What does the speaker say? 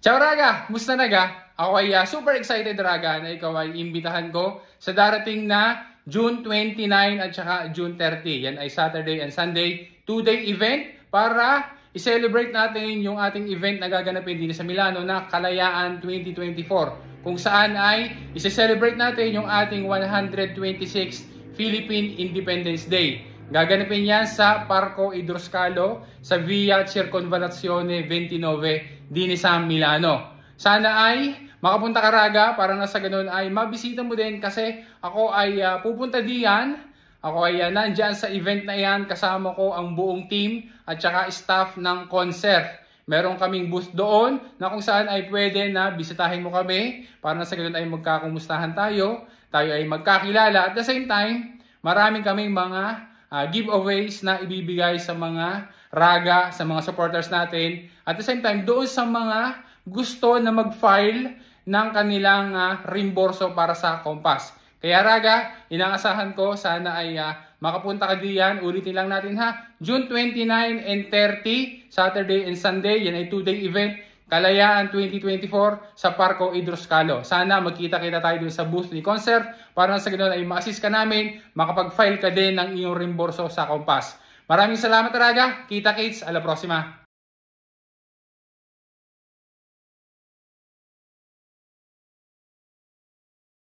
Ciao Raga! Musta naga? Ako ay super excited Raga na ikaw ay imbitahan ko sa darating na June 29 at saka June 30. Yan ay Saturday and Sunday, 2-day event para i-celebrate natin yung ating event na gaganapin din sa Milano na Kalayaan 2024. Kung saan ay i-celebrate natin yung ating 126th Philippine Independence Day. Gaganapin yan sa Parco Idroscalo sa Via Circonvallazione 29 din sa Milano. Sana ay makapunta ka Raga para na sa ganun ay mabisita mo din kasi ako ay pupunta diyan. Ako ay nandyan sa event na yan, kasama ko ang buong team at saka staff ng concert. Meron kaming booth doon na kung saan ay pwede na bisitahin mo kami para na sa ganun ay magkakumustahan tayo. Tayo ay magkakilala. At the same time, maraming kaming mga giveaways na ibibigay sa mga Raga, sa mga supporters natin. At the same time, doon sa mga gusto na mag-file ng kanilang reimburso para sa Compass. Kaya Raga, inaasahan ko sana ay makapunta ka diyan. Ulitin lang natin ha. June 29 and 30, Saturday and Sunday. Yan ay 2-day event. Kalayaan 2024 sa Parco Idroscalo. Sana magkita-kita tayo dun sa booth ni concert para sa ganoon ay ma-assist ka namin, makapag-file ka din ng iyong reimburso sa Compass. Maraming salamat Raga. Kita-kits. A la próxima.